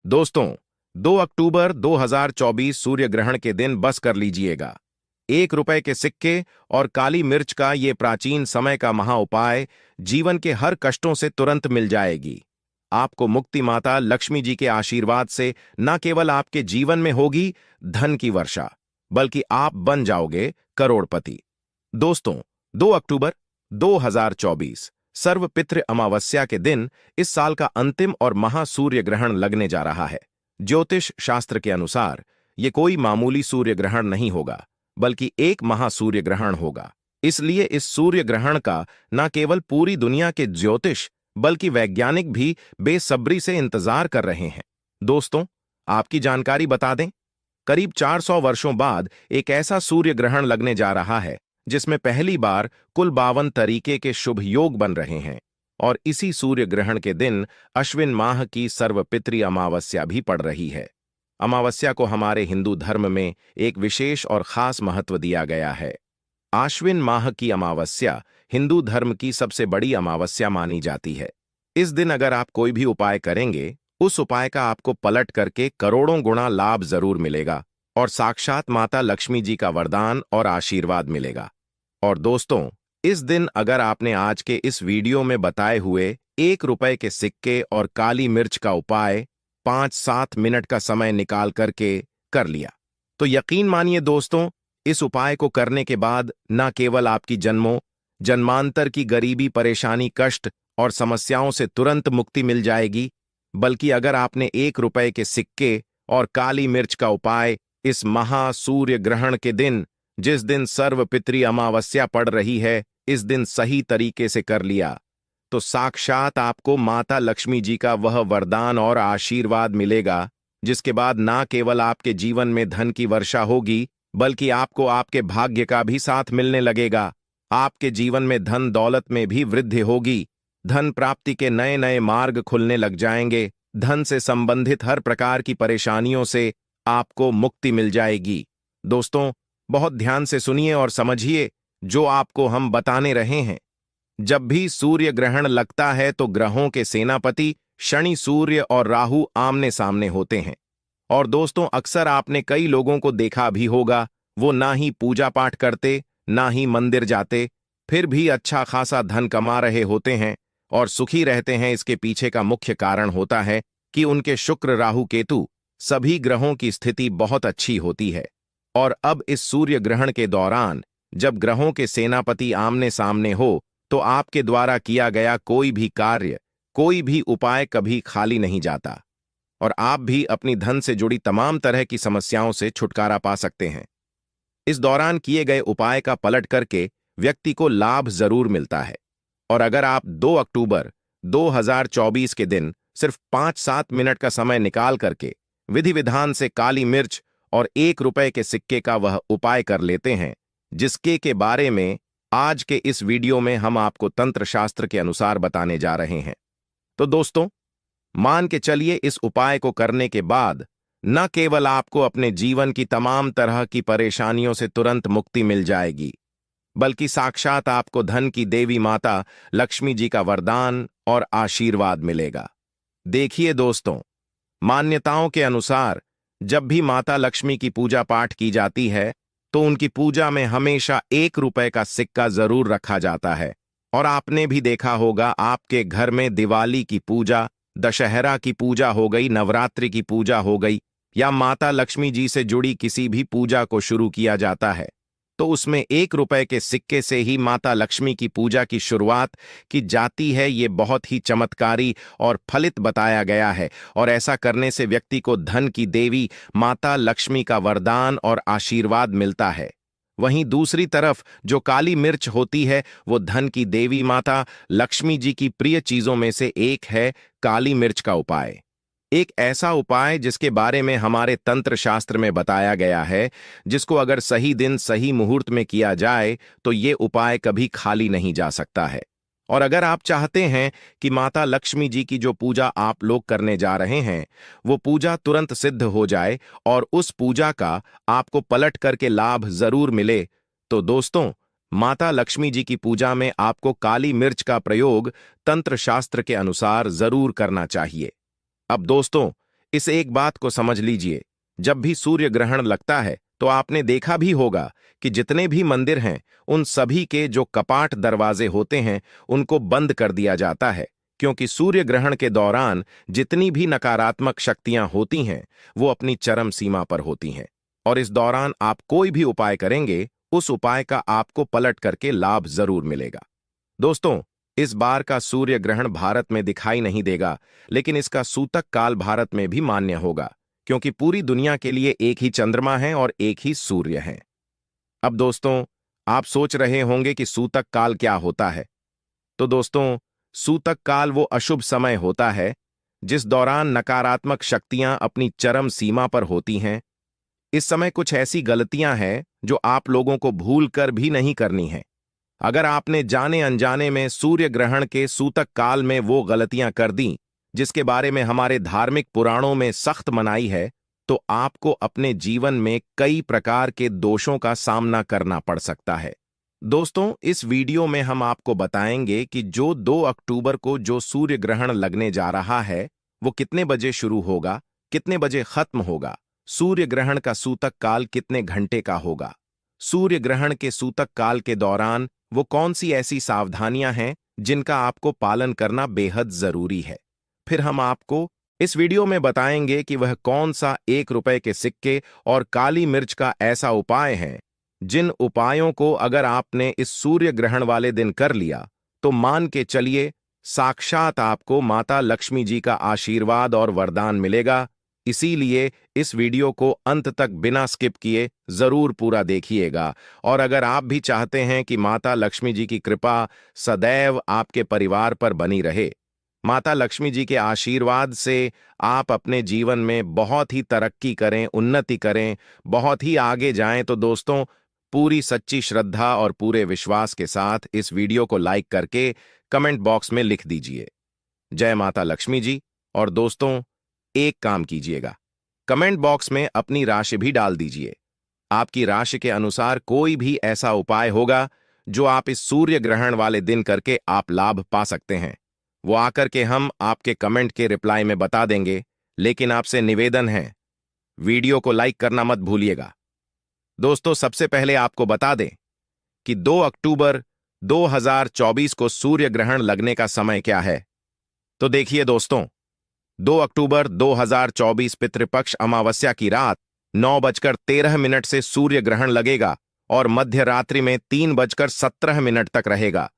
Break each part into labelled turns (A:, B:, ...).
A: दोस्तों, 2 अक्टूबर 2024 सूर्य ग्रहण के दिन बस कर लीजिएगा। 1 रुपए के सिक्के और काली मिर्च का ये प्राचीन समय का महा उपाय जीवन के हर कष्टों से तुरंत मिल जाएगी। आपको मुक्ति माता लक्ष्मी जी के आशीर्वाद से न केवल आपके जीवन में होगी धन की वर्षा, बल्कि आप बन जाओगे करोड़पति। दोस्तों, 2 अक्टूबर 2024 सर्वपितृ अमावस्या के दिन इस साल का अंतिम और महासूर्य ग्रहण लगने जा रहा है। ज्योतिष शास्त्र के अनुसार ये कोई मामूली सूर्य ग्रहण नहीं होगा, बल्कि एक महासूर्य ग्रहण होगा। इसलिए इस सूर्य ग्रहण का न केवल पूरी दुनिया के ज्योतिष बल्कि वैज्ञानिक भी बेसब्री से इंतजार कर रहे हैं। दोस्तों, आपकी जानकारी बता दें, करीब 400 वर्षों बाद एक ऐसा सूर्य ग्रहण लगने जा रहा है जिसमें पहली बार कुल 52 तरीके के शुभ योग बन रहे हैं। और इसी सूर्य ग्रहण के दिन अश्विन माह की सर्वपितृ अमावस्या भी पड़ रही है। अमावस्या को हमारे हिंदू धर्म में एक विशेष और खास महत्व दिया गया है। आश्विन माह की अमावस्या हिंदू धर्म की सबसे बड़ी अमावस्या मानी जाती है। इस दिन अगर आप कोई भी उपाय करेंगे, उस उपाय का आपको पलट करके करोड़ों गुना लाभ जरूर मिलेगा और साक्षात माता लक्ष्मी जी का वरदान और आशीर्वाद मिलेगा। और दोस्तों, इस दिन अगर आपने आज के इस वीडियो में बताए हुए 1 रुपए के सिक्के और काली मिर्च का उपाय 5-7 मिनट का समय निकाल करके कर लिया, तो यकीन मानिए दोस्तों, इस उपाय को करने के बाद न केवल आपकी जन्मों जन्मांतर की गरीबी, परेशानी, कष्ट और समस्याओं से तुरंत मुक्ति मिल जाएगी, बल्कि अगर आपने 1 रुपए के सिक्के और काली मिर्च का उपाय इस महासूर्य ग्रहण के दिन, जिस दिन सर्वपितृ अमावस्या पड़ रही है, इस दिन सही तरीके से कर लिया, तो साक्षात आपको माता लक्ष्मी जी का वह वरदान और आशीर्वाद मिलेगा, जिसके बाद ना केवल आपके जीवन में धन की वर्षा होगी, बल्कि आपको आपके भाग्य का भी साथ मिलने लगेगा। आपके जीवन में धन दौलत में भी वृद्धि होगी। धन प्राप्ति के नए नए मार्ग खुलने लग जाएंगे। धन से संबंधित हर प्रकार की परेशानियों से आपको मुक्ति मिल जाएगी। दोस्तों, बहुत ध्यान से सुनिए और समझिए जो आपको हम बताने रहे हैं। जब भी सूर्य ग्रहण लगता है तो ग्रहों के सेनापति शनि, सूर्य और राहु आमने सामने होते हैं। और दोस्तों, अक्सर आपने कई लोगों को देखा भी होगा, वो ना ही पूजा पाठ करते, ना ही मंदिर जाते, फिर भी अच्छा खासा धन कमा रहे होते हैं और सुखी रहते हैं। इसके पीछे का मुख्य कारण होता है कि उनके शुक्र, राहु, केतु सभी ग्रहों की स्थिति बहुत अच्छी होती है। और अब इस सूर्य ग्रहण के दौरान जब ग्रहों के सेनापति आमने सामने हो, तो आपके द्वारा किया गया कोई भी कार्य, कोई भी उपाय कभी खाली नहीं जाता और आप भी अपनी धन से जुड़ी तमाम तरह की समस्याओं से छुटकारा पा सकते हैं। इस दौरान किए गए उपाय का पलट करके व्यक्ति को लाभ जरूर मिलता है। और अगर आप 2 अक्टूबर 2024 के दिन सिर्फ 5-7 मिनट का समय निकाल करके विधि विधान से काली मिर्च और 1 रुपए के सिक्के का वह उपाय कर लेते हैं, जिसके के बारे में आज के इस वीडियो में हम आपको तंत्र शास्त्र के अनुसार बताने जा रहे हैं, तो दोस्तों, मान के चलिए इस उपाय को करने के बाद न केवल आपको अपने जीवन की तमाम तरह की परेशानियों से तुरंत मुक्ति मिल जाएगी, बल्कि साक्षात आपको धन की देवी माता लक्ष्मी जी का वरदान और आशीर्वाद मिलेगा। देखिए दोस्तों, मान्यताओं के अनुसार जब भी माता लक्ष्मी की पूजा पाठ की जाती है, तो उनकी पूजा में हमेशा 1 रुपए का सिक्का जरूर रखा जाता है। और आपने भी देखा होगा, आपके घर में दिवाली की पूजा, दशहरा की पूजा हो गई, नवरात्रि की पूजा हो गई, या माता लक्ष्मी जी से जुड़ी किसी भी पूजा को शुरू किया जाता है, तो उसमें 1 रुपए के सिक्के से ही माता लक्ष्मी की पूजा की शुरुआत की जाती है। ये बहुत ही चमत्कारी और फलित बताया गया है और ऐसा करने से व्यक्ति को धन की देवी माता लक्ष्मी का वरदान और आशीर्वाद मिलता है। वहीं दूसरी तरफ जो काली मिर्च होती है, वो धन की देवी माता लक्ष्मी जी की प्रिय चीजों में से एक है। काली मिर्च का उपाय एक ऐसा उपाय जिसके बारे में हमारे तंत्र शास्त्र में बताया गया है, जिसको अगर सही दिन सही मुहूर्त में किया जाए तो ये उपाय कभी खाली नहीं जा सकता है। और अगर आप चाहते हैं कि माता लक्ष्मी जी की जो पूजा आप लोग करने जा रहे हैं, वो पूजा तुरंत सिद्ध हो जाए और उस पूजा का आपको पलट करके लाभ जरूर मिले, तो दोस्तों, माता लक्ष्मी जी की पूजा में आपको काली मिर्च का प्रयोग तंत्र शास्त्र के अनुसार जरूर करना चाहिए। अब दोस्तों, इस एक बात को समझ लीजिए, जब भी सूर्य ग्रहण लगता है तो आपने देखा भी होगा कि जितने भी मंदिर हैं उन सभी के जो कपाट दरवाजे होते हैं उनको बंद कर दिया जाता है, क्योंकि सूर्य ग्रहण के दौरान जितनी भी नकारात्मक शक्तियां होती हैं वो अपनी चरम सीमा पर होती हैं। और इस दौरान आप कोई भी उपाय करेंगे, उस उपाय का आपको पलट करके लाभ जरूर मिलेगा। दोस्तों, इस बार का सूर्य ग्रहण भारत में दिखाई नहीं देगा, लेकिन इसका सूतक काल भारत में भी मान्य होगा, क्योंकि पूरी दुनिया के लिए एक ही चंद्रमा है और एक ही सूर्य है। अब दोस्तों, आप सोच रहे होंगे कि सूतक काल क्या होता है। तो दोस्तों, सूतक काल वो अशुभ समय होता है जिस दौरान नकारात्मक शक्तियां अपनी चरम सीमा पर होती हैं। इस समय कुछ ऐसी गलतियां हैं जो आप लोगों को भूल कर भी नहीं करनी है। अगर आपने जाने अनजाने में सूर्य ग्रहण के सूतक काल में वो गलतियां कर दी जिसके बारे में हमारे धार्मिक पुराणों में सख्त मनाही है, तो आपको अपने जीवन में कई प्रकार के दोषों का सामना करना पड़ सकता है। दोस्तों, इस वीडियो में हम आपको बताएंगे कि जो 2 अक्टूबर को जो सूर्य ग्रहण लगने जा रहा है वो कितने बजे शुरू होगा, कितने बजे खत्म होगा, सूर्य ग्रहण का सूतक काल कितने घंटे का होगा, सूर्य ग्रहण के सूतक काल के दौरान वो कौन सी ऐसी सावधानियां हैं जिनका आपको पालन करना बेहद जरूरी है। फिर हम आपको इस वीडियो में बताएंगे कि वह कौन सा 1 रुपए के सिक्के और काली मिर्च का ऐसा उपाय है जिन उपायों को अगर आपने इस सूर्य ग्रहण वाले दिन कर लिया तो मान के चलिए साक्षात आपको माता लक्ष्मी जी का आशीर्वाद और वरदान मिलेगा। इसीलिए इस वीडियो को अंत तक बिना स्किप किए जरूर पूरा देखिएगा। और अगर आप भी चाहते हैं कि माता लक्ष्मी जी की कृपा सदैव आपके परिवार पर बनी रहे, माता लक्ष्मी जी के आशीर्वाद से आप अपने जीवन में बहुत ही तरक्की करें, उन्नति करें, बहुत ही आगे जाएं, तो दोस्तों, पूरी सच्ची श्रद्धा और पूरे विश्वास के साथ इस वीडियो को लाइक करके कमेंट बॉक्स में लिख दीजिए जय माता लक्ष्मी जी। और दोस्तों, एक काम कीजिएगा, कमेंट बॉक्स में अपनी राशि भी डाल दीजिए। आपकी राशि के अनुसार कोई भी ऐसा उपाय होगा जो आप इस सूर्य ग्रहण वाले दिन करके आप लाभ पा सकते हैं, वो आकर के हम आपके कमेंट के रिप्लाई में बता देंगे। लेकिन आपसे निवेदन है, वीडियो को लाइक करना मत भूलिएगा। दोस्तों, सबसे पहले आपको बता दें कि 2 अक्टूबर 2024 को सूर्य ग्रहण लगने का समय क्या है। तो देखिए दोस्तों, 2 अक्टूबर 2024 पितृपक्ष अमावस्या की रात 9:13 से सूर्य ग्रहण लगेगा और मध्य रात्रि में 3:17 तक रहेगा।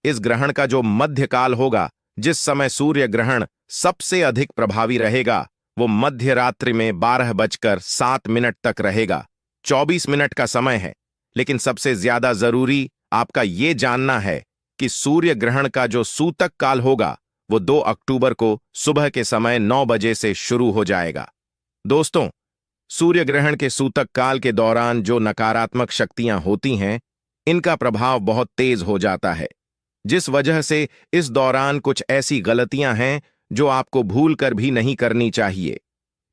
A: इस ग्रहण का जो मध्य काल होगा, जिस समय सूर्य ग्रहण सबसे अधिक प्रभावी रहेगा, वो मध्य रात्रि में 12:07 तक रहेगा। 24 मिनट का समय है। लेकिन सबसे ज्यादा जरूरी आपका ये जानना है कि सूर्य ग्रहण का जो सूतक काल होगा वो 2 अक्टूबर को सुबह के समय 9 बजे से शुरू हो जाएगा। दोस्तों, सूर्य ग्रहण के सूतक काल के दौरान जो नकारात्मक शक्तियां होती हैं, इनका प्रभाव बहुत तेज हो जाता है, जिस वजह से इस दौरान कुछ ऐसी गलतियां हैं जो आपको भूल कर भी नहीं करनी चाहिए।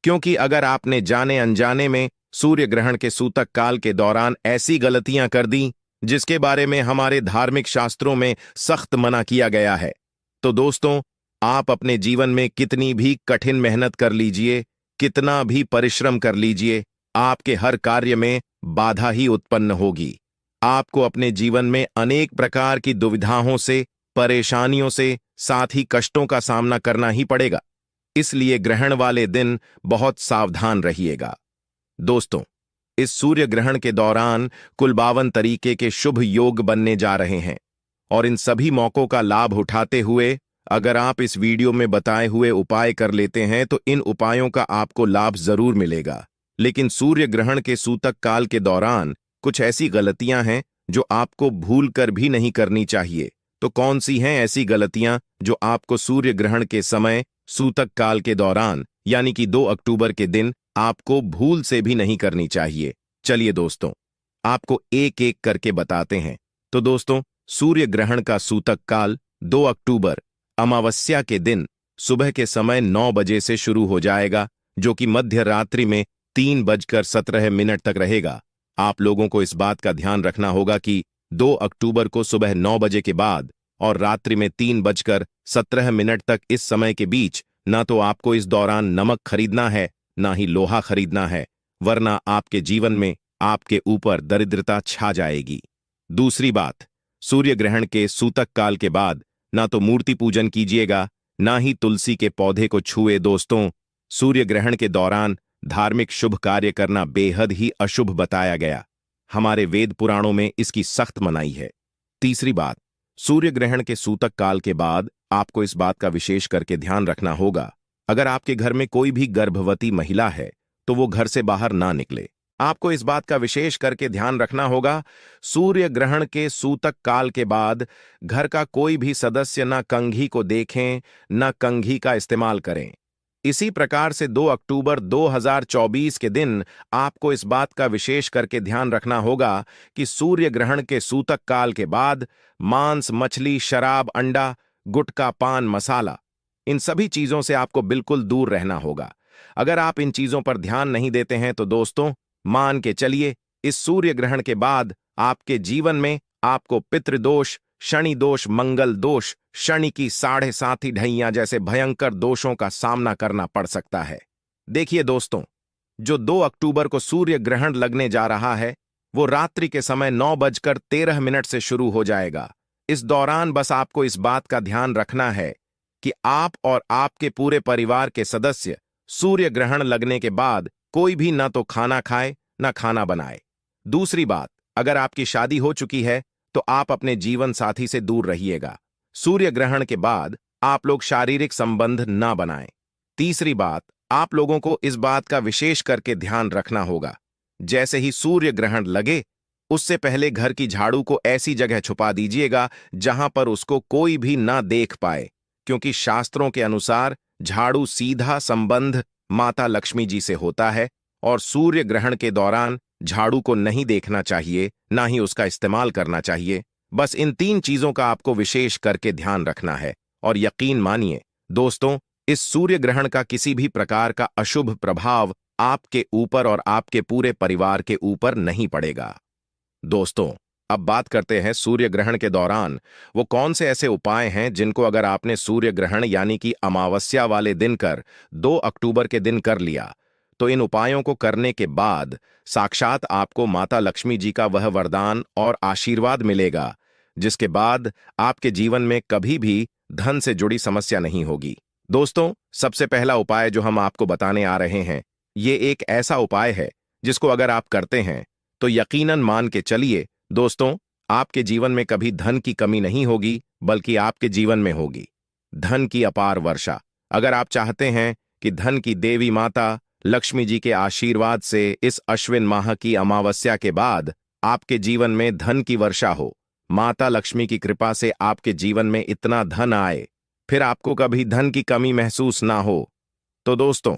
A: क्योंकि अगर आपने जाने अनजाने में सूर्य ग्रहण के सूतक काल के दौरान ऐसी गलतियां कर दी जिसके बारे में हमारे धार्मिक शास्त्रों में सख्त मना किया गया है, तो दोस्तों, आप अपने जीवन में कितनी भी कठिन मेहनत कर लीजिए, कितना भी परिश्रम कर लीजिए, आपके हर कार्य में बाधा ही उत्पन्न होगी। आपको अपने जीवन में अनेक प्रकार की दुविधाओं से, परेशानियों से, साथ ही कष्टों का सामना करना ही पड़ेगा। इसलिए ग्रहण वाले दिन बहुत सावधान रहिएगा। दोस्तों, इस सूर्य ग्रहण के दौरान कुल 52 तरीके के शुभ योग बनने जा रहे हैं और इन सभी मौकों का लाभ उठाते हुए अगर आप इस वीडियो में बताए हुए उपाय कर लेते हैं तो इन उपायों का आपको लाभ जरूर मिलेगा। लेकिन सूर्य ग्रहण के सूतक काल के दौरान कुछ ऐसी गलतियां हैं जो आपको भूल कर भी नहीं करनी चाहिए। तो कौन सी हैं ऐसी गलतियां जो आपको सूर्य ग्रहण के समय सूतक काल के दौरान यानी कि 2 अक्टूबर के दिन आपको भूल से भी नहीं करनी चाहिए? चलिए दोस्तों, आपको एक एक करके बताते हैं। तो दोस्तों, सूर्य ग्रहण का सूतक काल 2 अक्टूबर अमावस्या के दिन सुबह के समय 9 बजे से शुरू हो जाएगा, जो कि मध्य रात्रि में 3:17 तक रहेगा। आप लोगों को इस बात का ध्यान रखना होगा कि 2 अक्टूबर को सुबह 9 बजे के बाद और रात्रि में 3:17 तक इस समय के बीच ना तो आपको इस दौरान नमक खरीदना है, ना ही लोहा खरीदना है, वरना आपके जीवन में आपके ऊपर दरिद्रता छा जाएगी। दूसरी बात, सूर्य ग्रहण के सूतक काल के बाद ना तो मूर्ति पूजन कीजिएगा, ना ही तुलसी के पौधे को छुए। दोस्तों, सूर्य ग्रहण के दौरान धार्मिक शुभ कार्य करना बेहद ही अशुभ बताया गया। हमारे वेद पुराणों में इसकी सख्त मनाही है। तीसरी बात, सूर्य ग्रहण के सूतक काल के बाद आपको इस बात का विशेष करके ध्यान रखना होगा, अगर आपके घर में कोई भी गर्भवती महिला है तो वो घर से बाहर ना निकले। आपको इस बात का विशेष करके ध्यान रखना होगा, सूर्य ग्रहण के सूतक काल के बाद घर का कोई भी सदस्य न कंघी को देखें, न कंघी का इस्तेमाल करें। इसी प्रकार से 2 अक्टूबर 2024 के दिन आपको इस बात का विशेष करके ध्यान रखना होगा कि सूर्य ग्रहण के सूतक काल के बाद मांस, मछली, शराब, अंडा, गुटखा, पान मसाला, इन सभी चीजों से आपको बिल्कुल दूर रहना होगा। अगर आप इन चीजों पर ध्यान नहीं देते हैं तो दोस्तों, मान के चलिए इस सूर्य ग्रहण के बाद आपके जीवन में आपको पितृदोष, शनि दोष, मंगल दोष, शनि की 7.5 ढैया जैसे भयंकर दोषों का सामना करना पड़ सकता है। देखिए दोस्तों, जो 2 अक्टूबर को सूर्य ग्रहण लगने जा रहा है वो रात्रि के समय 9:13 से शुरू हो जाएगा। इस दौरान बस आपको इस बात का ध्यान रखना है कि आप और आपके पूरे परिवार के सदस्य सूर्य ग्रहण लगने के बाद कोई भी न तो खाना खाए न खाना बनाए। दूसरी बात, अगर आपकी शादी हो चुकी है तो आप अपने जीवन साथी से दूर रहिएगा। सूर्य ग्रहण के बाद आप लोग शारीरिक संबंध ना बनाएं। तीसरी बात, आप लोगों को इस बात का विशेष करके ध्यान रखना होगा, जैसे ही सूर्य ग्रहण लगे उससे पहले घर की झाड़ू को ऐसी जगह छुपा दीजिएगा जहां पर उसको कोई भी ना देख पाए, क्योंकि शास्त्रों के अनुसार झाड़ू सीधा संबंध माता लक्ष्मी जी से होता है और सूर्य ग्रहण के दौरान झाड़ू को नहीं देखना चाहिए, ना ही उसका इस्तेमाल करना चाहिए। बस इन 3 चीजों का आपको विशेष करके ध्यान रखना है और यकीन मानिए दोस्तों, इस सूर्य ग्रहण का किसी भी प्रकार का अशुभ प्रभाव आपके ऊपर और आपके पूरे परिवार के ऊपर नहीं पड़ेगा। दोस्तों, अब बात करते हैं सूर्य ग्रहण के दौरान वो कौन से ऐसे उपाय हैं जिनको अगर आपने सूर्य ग्रहण यानी कि अमावस्या वाले दिन कर 2 अक्टूबर के दिन कर लिया तो इन उपायों को करने के बाद साक्षात आपको माता लक्ष्मी जी का वह वरदान और आशीर्वाद मिलेगा, जिसके बाद आपके जीवन में कभी भी धन से जुड़ी समस्या नहीं होगी। दोस्तों, सबसे पहला उपाय जो हम आपको बताने आ रहे हैं, ये एक ऐसा उपाय है जिसको अगर आप करते हैं तो यकीनन मान के चलिए दोस्तों, आपके जीवन में कभी धन की कमी नहीं होगी, बल्कि आपके जीवन में होगी धन की अपार वर्षा। अगर आप चाहते हैं कि धन की देवी माता लक्ष्मी जी के आशीर्वाद से इस अश्विन माह की अमावस्या के बाद आपके जीवन में धन की वर्षा हो, माता लक्ष्मी की कृपा से आपके जीवन में इतना धन आए, फिर आपको कभी धन की कमी महसूस ना हो, तो दोस्तों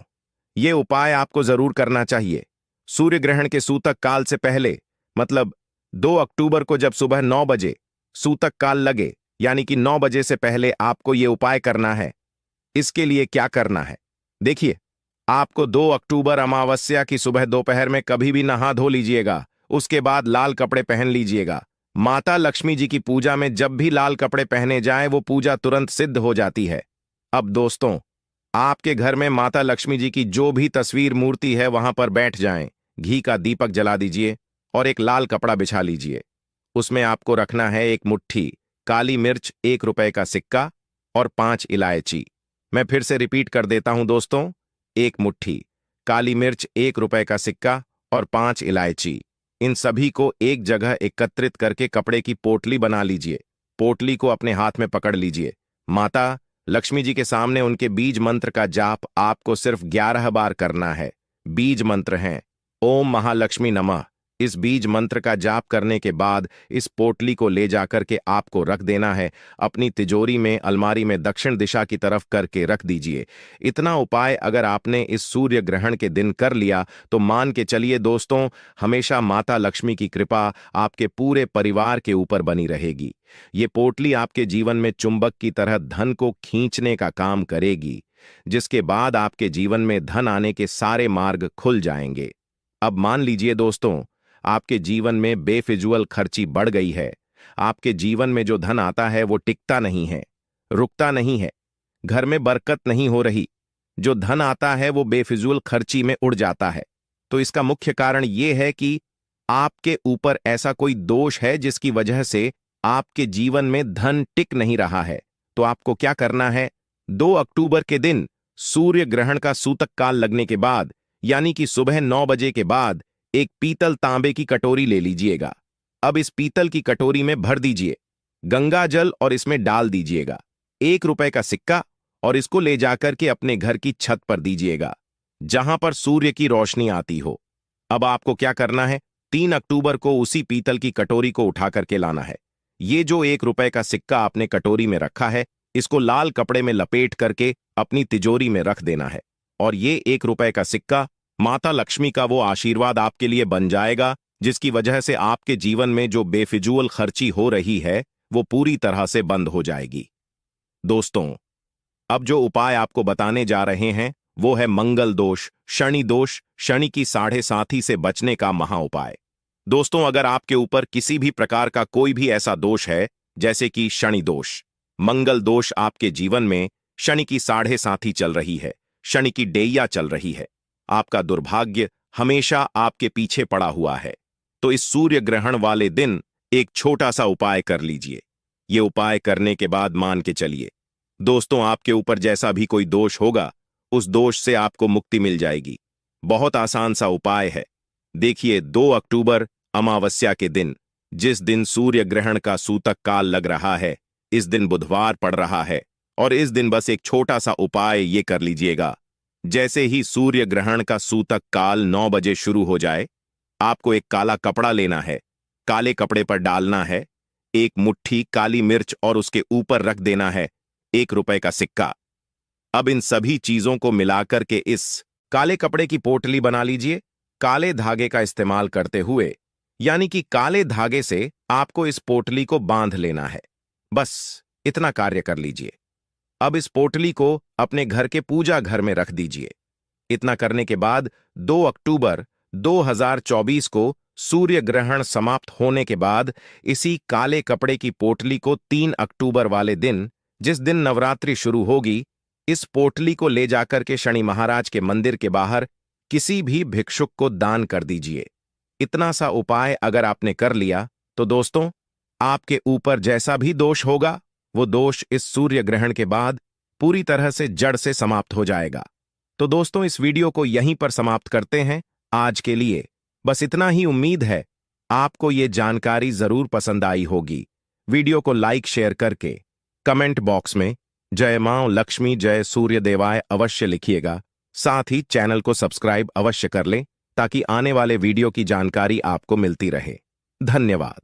A: ये उपाय आपको जरूर करना चाहिए। सूर्य ग्रहण के सूतक काल से पहले, मतलब 2 अक्टूबर को जब सुबह 9 बजे सूतक काल लगे, यानी कि 9 बजे से पहले आपको ये उपाय करना है। इसके लिए क्या करना है, देखिए, आपको 2 अक्टूबर अमावस्या की सुबह दोपहर में कभी भी नहा धो लीजिएगा, उसके बाद लाल कपड़े पहन लीजिएगा। माता लक्ष्मी जी की पूजा में जब भी लाल कपड़े पहने जाएं वो पूजा तुरंत सिद्ध हो जाती है। अब दोस्तों, आपके घर में माता लक्ष्मी जी की जो भी तस्वीर मूर्ति है वहां पर बैठ जाएं, घी का दीपक जला दीजिए और एक लाल कपड़ा बिछा लीजिए। उसमें आपको रखना है 1 मुट्ठी काली मिर्च, 1 रुपए का सिक्का और 5 इलायची। मैं फिर से रिपीट कर देता हूं दोस्तों, 1 मुट्ठी काली मिर्च, 1 रुपए का सिक्का और 5 इलायची। इन सभी को एक जगह एकत्रित करके कपड़े की पोटली बना लीजिए। पोटली को अपने हाथ में पकड़ लीजिए। माता लक्ष्मी जी के सामने उनके बीज मंत्र का जाप आपको सिर्फ 11 बार करना है। बीज मंत्र हैं ओम महालक्ष्मी नमः। इस बीज मंत्र का जाप करने के बाद इस पोटली को ले जाकर के आपको रख देना है अपनी तिजोरी में, अलमारी में दक्षिण दिशा की तरफ करके रख दीजिए। इतना उपाय अगर आपने इस सूर्य ग्रहण के दिन कर लिया तो मान के चलिए दोस्तों, हमेशा माता लक्ष्मी की कृपा आपके पूरे परिवार के ऊपर बनी रहेगी। ये पोटली आपके जीवन में चुंबक की तरह धन को खींचने का काम करेगी, जिसके बाद आपके जीवन में धन आने के सारे मार्ग खुल जाएंगे। अब मान लीजिए दोस्तों, आपके जीवन में बेफिजूल खर्ची बढ़ गई है। आपके जीवन में जो धन आता है वो टिकता नहीं है, रुकता नहीं है। घर में बरकत नहीं हो रही, जो धन आता है वो बेफिजूल खर्ची में उड़ जाता है। तो इसका मुख्य कारण ये है कि आपके ऊपर ऐसा कोई दोष है जिसकी वजह से आपके जीवन में धन टिक नहीं रहा है। तो आपको क्या करना है, 2 अक्टूबर के दिन सूर्य ग्रहण का सूतक काल लगने के बाद, यानी कि सुबह 9 बजे के बाद, एक पीतल तांबे की कटोरी ले लीजिएगा। अब इस पीतल की कटोरी में भर दीजिए गंगा जल और इसमें डाल दीजिएगा 1 रुपए का सिक्का और इसको ले जाकर के अपने घर की छत पर दीजिएगा, जहां पर सूर्य की रोशनी आती हो। अब आपको क्या करना है, 3 अक्टूबर को उसी पीतल की कटोरी को उठा करके लाना है। ये जो 1 रुपए का सिक्का आपने कटोरी में रखा है, इसको लाल कपड़े में लपेट करके अपनी तिजोरी में रख देना है। और ये 1 रुपए का सिक्का माता लक्ष्मी का वो आशीर्वाद आपके लिए बन जाएगा, जिसकी वजह से आपके जीवन में जो बेफिजूल खर्ची हो रही है वो पूरी तरह से बंद हो जाएगी। दोस्तों, अब जो उपाय आपको बताने जा रहे हैं वो है मंगल दोष, शनि की 7.5 से बचने का महा उपाय। दोस्तों, अगर आपके ऊपर किसी भी प्रकार का कोई भी ऐसा दोष है, जैसे कि शनि दोष, मंगल दोष, आपके जीवन में शनि की 7.5 चल रही है, शनि की डेइया चल रही है, आपका दुर्भाग्य हमेशा आपके पीछे पड़ा हुआ है, तो इस सूर्य ग्रहण वाले दिन एक छोटा सा उपाय कर लीजिए। ये उपाय करने के बाद मान के चलिए दोस्तों, आपके ऊपर जैसा भी कोई दोष होगा उस दोष से आपको मुक्ति मिल जाएगी। बहुत आसान सा उपाय है। देखिए, 2 अक्टूबर अमावस्या के दिन, जिस दिन सूर्य ग्रहण का सूतक काल लग रहा है, इस दिन बुधवार पड़ रहा है, और इस दिन बस एक छोटा सा उपाय ये कर लीजिएगा। जैसे ही सूर्य ग्रहण का सूतक काल 9 बजे शुरू हो जाए, आपको एक काला कपड़ा लेना है, काले कपड़े पर डालना है 1 मुट्ठी काली मिर्च और उसके ऊपर रख देना है 1 रुपए का सिक्का। अब इन सभी चीजों को मिलाकर के इस काले कपड़े की पोटली बना लीजिए, काले धागे का इस्तेमाल करते हुए, यानी कि काले धागे से आपको इस पोटली को बांध लेना है। बस इतना कार्य कर लीजिए। अब इस पोटली को अपने घर के पूजा घर में रख दीजिए। इतना करने के बाद 2 अक्टूबर 2024 को सूर्य ग्रहण समाप्त होने के बाद इसी काले कपड़े की पोटली को 3 अक्टूबर वाले दिन, जिस दिन नवरात्रि शुरू होगी, इस पोटली को ले जाकर के शनि महाराज के मंदिर के बाहर किसी भी भिक्षुक को दान कर दीजिए। इतना सा उपाय अगर आपने कर लिया तो दोस्तों, आपके ऊपर जैसा भी दोष होगा वो दोष इस सूर्य ग्रहण के बाद पूरी तरह से जड़ से समाप्त हो जाएगा। तो दोस्तों, इस वीडियो को यहीं पर समाप्त करते हैं आज के लिए। बस इतना ही। उम्मीद है आपको ये जानकारी जरूर पसंद आई होगी। वीडियो को लाइक शेयर करके कमेंट बॉक्स में जय मां लक्ष्मी जय सूर्य देवाय अवश्य लिखिएगा। साथ ही चैनल को सब्सक्राइब अवश्य कर लें ताकि आने वाले वीडियो की जानकारी आपको मिलती रहे। धन्यवाद।